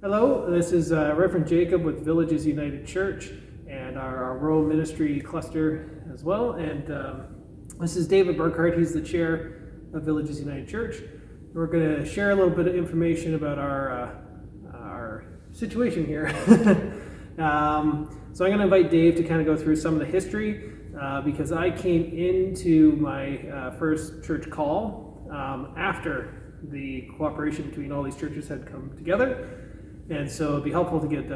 Hello, this is Reverend Jacob with Villages United Church and our rural ministry cluster as well. And this is David Burkhardt. He's the chair of Villages United Church. We're going to share a little bit of information about our situation here. So I'm going to invite Dave to kind of go through some of the history because I came into my first church call after the cooperation between all these churches had come together. And so it'd be helpful to get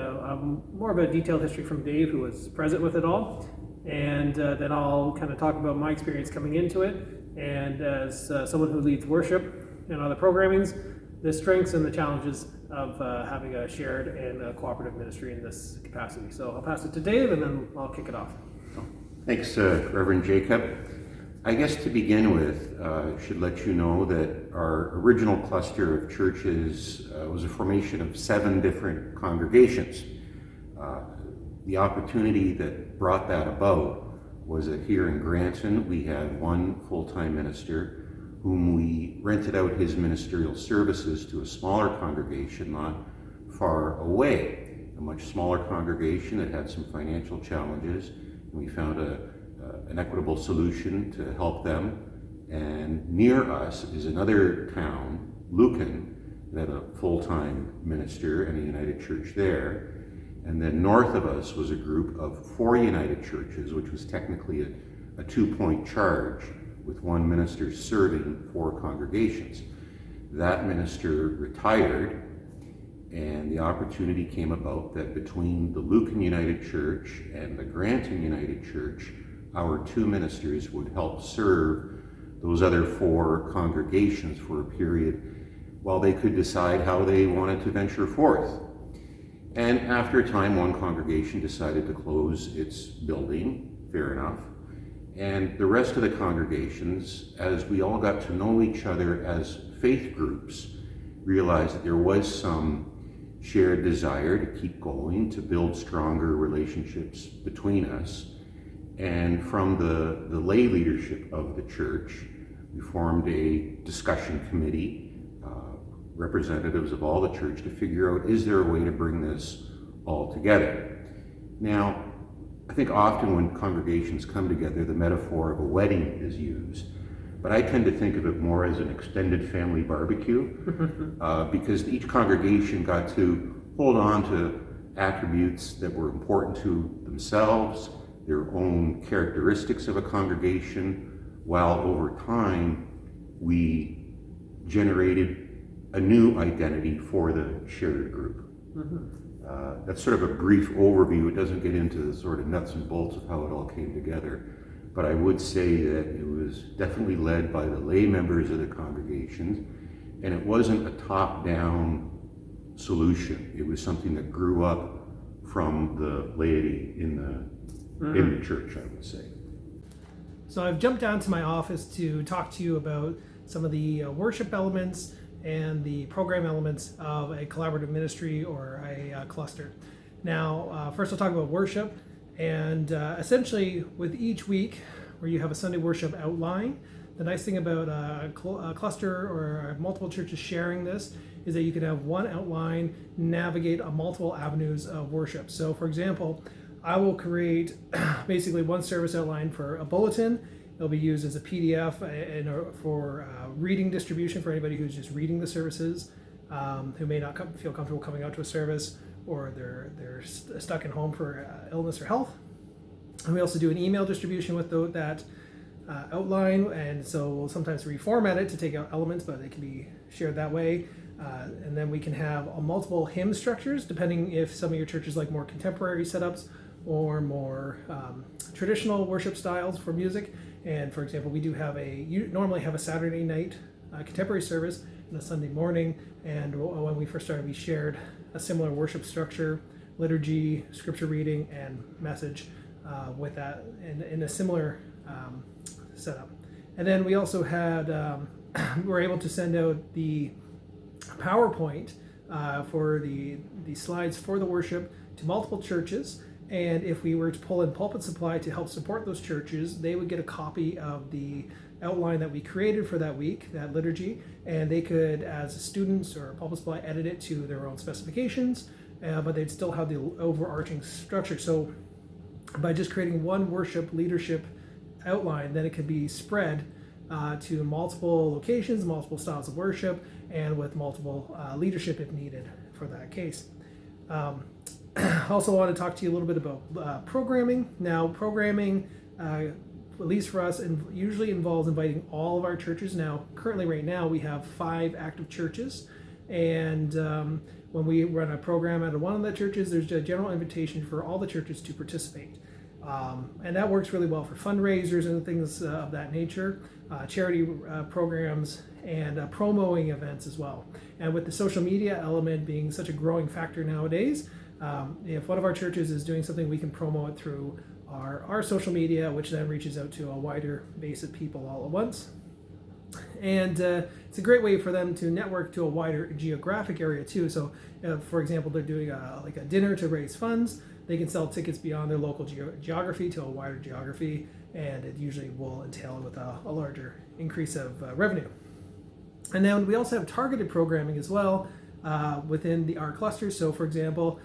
more of a detailed history from Dave, who was present with it all. And then I'll kind of talk about my experience coming into it. And as someone who leads worship and other programmings, the strengths and the challenges of having a shared and a cooperative ministry in this capacity. So I'll pass it to Dave and then I'll kick it off. Thanks, Reverend Jacob. I guess to begin with, should let you know that our original cluster of churches was a formation of 7 different congregations. The opportunity that brought that about was that here in Granson we had one full-time minister whom we rented out his ministerial services to a smaller congregation not far away, a much smaller congregation that had some financial challenges. We found an equitable solution to help them. And near us is another town, Lucan, that had a full-time minister and a United Church there. And then north of us was a group of 4 United Churches, which was technically a 2-point charge, with one minister serving 4 congregations. That minister retired, and the opportunity came about that between the Lucan United Church and the Granton United Church, our 2 ministers would help serve those other 4 congregations for a period while they could decide how they wanted to venture forth. And after a time, one congregation decided to close its building, fair enough. And the rest of the congregations, as we all got to know each other as faith groups, realized that there was some shared desire to keep going, to build stronger relationships between us. And from the lay leadership of the church, we formed a discussion committee, representatives of all the church, to figure out, is there a way to bring this all together? Now, I think often when congregations come together, the metaphor of a wedding is used, but I tend to think of it more as an extended family barbecue, because each congregation got to hold on to attributes that were important to themselves, their own characteristics of a congregation, while over time we generated a new identity for the shared group. That's sort of a brief overview. It doesn't get into the sort of nuts and bolts of how it all came together, but I would say that it was definitely led by the lay members of the congregations, and it wasn't a top-down solution. It was something that grew up from the laity in the church, I would say. So I've jumped down to my office to talk to you about some of the worship elements and the program elements of a collaborative ministry or a cluster. Now, first I'll talk about worship, and essentially with each week where you have a Sunday worship outline, the nice thing about a cluster or multiple churches sharing this is that you can have one outline navigate multiple avenues of worship. So for example, I will create basically one service outline for a bulletin. It'll be used as a PDF for reading distribution for anybody who's just reading the services, who may not feel comfortable coming out to a service, or they're stuck at home for illness or health. And we also do an email distribution with that outline, and so we'll sometimes reformat it to take out elements, but it can be shared that way. And then we can have multiple hymn structures, depending if some of your churches like more contemporary setups or more traditional worship styles for music. And for example, we do normally have a Saturday night contemporary service and a Sunday morning. And when we first started, we shared a similar worship structure, liturgy, scripture reading, and message with that in a similar setup. And then we also had, we were able to send out the PowerPoint for the slides for the worship to multiple churches. And if we were to pull in Pulpit Supply to help support those churches, they would get a copy of the outline that we created for that week, that liturgy, and they could, as students or pulpit supply, edit it to their own specifications, but they'd still have the overarching structure. So by just creating one worship leadership outline, then it could be spread to multiple locations, multiple styles of worship, and with multiple leadership if needed for that case. Also want to talk to you a little bit about programming. Now, programming, at least for us, usually involves inviting all of our churches. Now, currently right now, we have 5 active churches, and when we run a program at one of the churches, there's a general invitation for all the churches to participate. And that works really well for fundraisers and things of that nature, charity programs, and promoting events as well. And with the social media element being such a growing factor nowadays, if one of our churches is doing something, we can promote it through our social media, which then reaches out to a wider base of people all at once. And it's a great way for them to network to a wider geographic area too. So, for example, they're doing like a dinner to raise funds. They can sell tickets beyond their local geography to a wider geography, and it usually will entail with a larger increase of revenue. And then we also have targeted programming as well within our clusters. So, for example,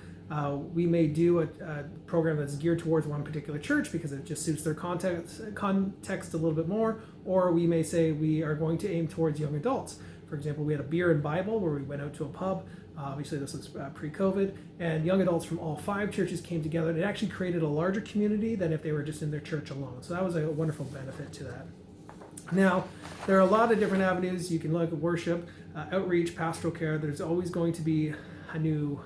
we may do a program that's geared towards one particular church because it just suits their context a little bit more, or we may say we are going to aim towards young adults. For example, we had a beer and Bible where we went out to a pub. Obviously, this was pre-COVID, and young adults from all 5 churches came together, and it actually created a larger community than if they were just in their church alone. So that was a wonderful benefit to that. Now, there are a lot of different avenues. You can look at worship, outreach, pastoral care. There's always going to be a new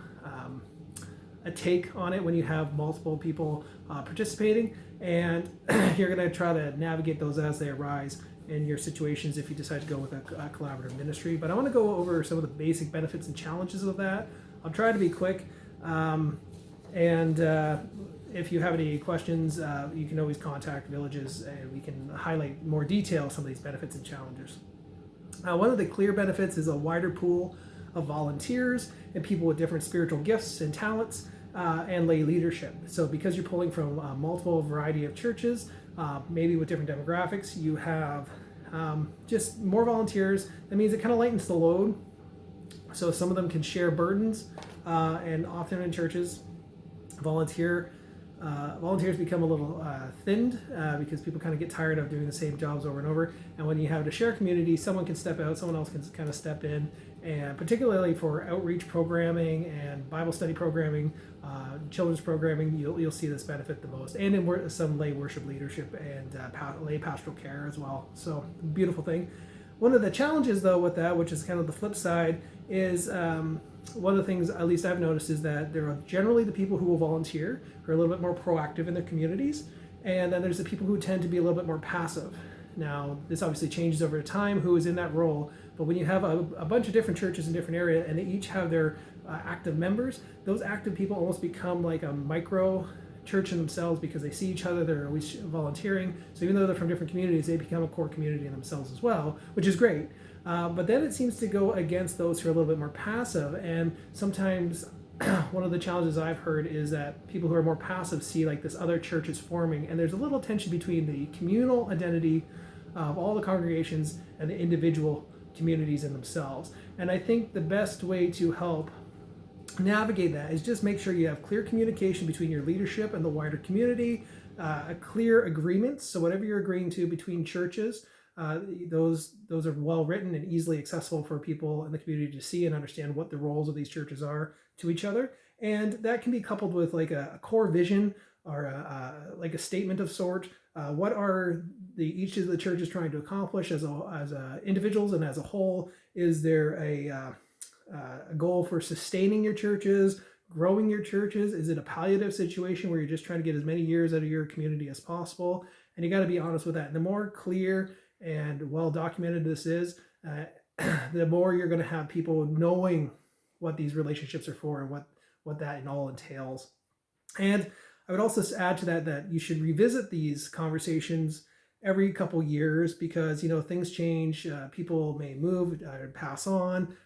a take on it when you have multiple people participating, and you're going to try to navigate those as they arise in your situations if you decide to go with a collaborative ministry. But I want to go over some of the basic benefits and challenges of that. I'll try to be quick, and if you have any questions, you can always contact Villages and we can highlight more detail some of these benefits and challenges. One of the clear benefits is a wider pool of volunteers and people with different spiritual gifts and talents, and lay leadership. So because you're pulling from multiple variety of churches, maybe with different demographics, you have just more volunteers. That means it kind of lightens the load. So some of them can share burdens, and often in churches, volunteers become a little thinned because people kind of get tired of doing the same jobs over and over. And when you have a shared community, someone can step out, someone else can kind of step in. And particularly for outreach programming and Bible study programming, children's programming, you'll see this benefit the most. And in some lay worship leadership and lay pastoral care as well. So beautiful thing. One of the challenges though with that, which is kind of the flip side, is one of the things at least I've noticed is that there are generally the people who will volunteer, who are a little bit more proactive in their communities, and then there's the people who tend to be a little bit more passive. Now, this obviously changes over time who is in that role, but when you have a bunch of different churches in different areas and they each have their active members, those active people almost become like a micro church in themselves because they see each other, they're always volunteering. So even though they're from different communities, they become a core community in themselves as well, which is great. But then it seems to go against those who are a little bit more passive. And sometimes one of the challenges I've heard is that people who are more passive see like this other church is forming, and there's a little tension between the communal identity of all the congregations and the individual communities in themselves. And I think the best way to help navigate that is just make sure you have clear communication between your leadership and the wider community, a clear agreements. So whatever you're agreeing to between churches, those are well written and easily accessible for people in the community to see and understand what the roles of these churches are to each other. And that can be coupled with like a core vision or like a statement of sort. What are each of the churches trying to accomplish as individuals and as a whole? Is there a goal for sustaining your churches, growing your churches? Is it a palliative situation where you're just trying to get as many years out of your community as possible? And you got to be honest with that. And the more clear and well documented this is, the more you're going to have people knowing what these relationships are for and what that all entails. And I would also add to that you should revisit these conversations every couple years because things change. People may move or pass on.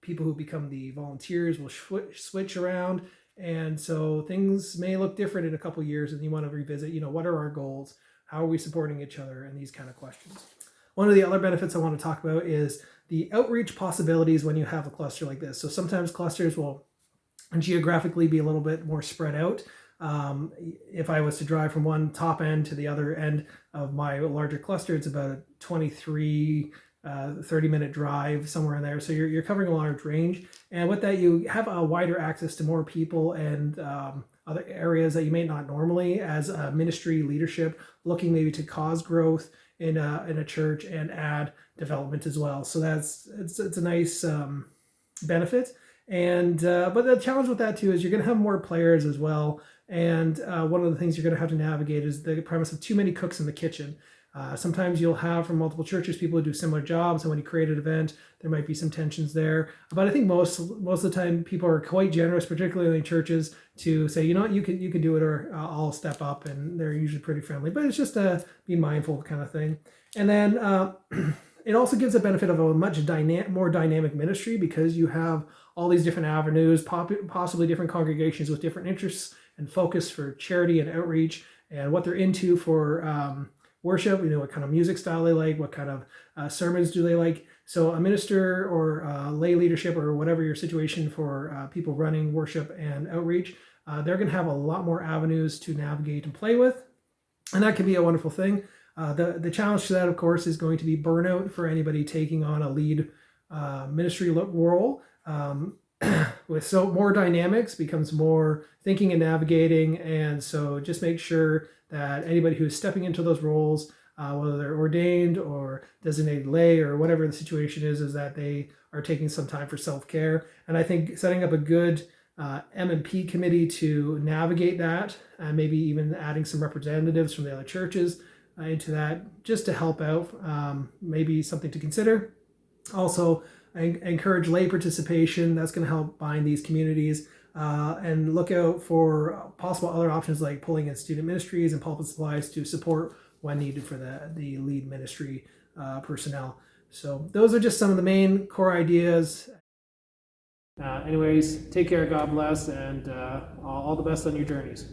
People who become the volunteers will switch around, and so things may look different in a couple years. And you want to revisit. What are our goals? How are we supporting each other? And these kind of questions. One of the other benefits I want to talk about is the outreach possibilities when you have a cluster like this. So sometimes clusters will geographically be a little bit more spread out. If I was to drive from one top end to the other end of my larger cluster, it's about a 23 30-minute drive, somewhere in there. So you're covering a large range. And with that, you have a wider access to more people and other areas that you may not normally, as a ministry leadership, looking maybe to cause growth in a church and add development as well. So it's a nice benefit. And but the challenge with that too is you're going to have more players as well. And one of the things you're going to have to navigate is the premise of too many cooks in the kitchen. Sometimes you'll have from multiple churches people who do similar jobs, and when you create an event, there might be some tensions there. But I think most of the time people are quite generous, particularly in churches, to say, you know what, you can do it, or I'll step up, and they're usually pretty friendly. But it's just a be mindful kind of thing. And then it also gives a benefit of a much more dynamic ministry, because you have all these different avenues, possibly different congregations with different interests and focus for charity and outreach, and what they're into for worship, what kind of music style they like, what kind of sermons do they like. So a minister or lay leadership, or whatever your situation for people running worship and outreach, they're going to have a lot more avenues to navigate and play with. And that can be a wonderful thing. The challenge to that, of course, is going to be burnout for anybody taking on a lead ministry role. With more dynamics becomes more thinking and navigating. And so just make sure that anybody who's stepping into those roles, whether they're ordained or designated lay or whatever the situation is that they are taking some time for self-care. And I think setting up a good M&P committee to navigate that, and maybe even adding some representatives from the other churches into that, just to help out, maybe something to consider. Also, I encourage lay participation. That's going to help bind these communities, and look out for possible other options like pulling in student ministries and pulpit supplies to support when needed for the lead ministry personnel. So those are just some of the main core ideas. Anyways, take care, God bless, and all the best on your journeys.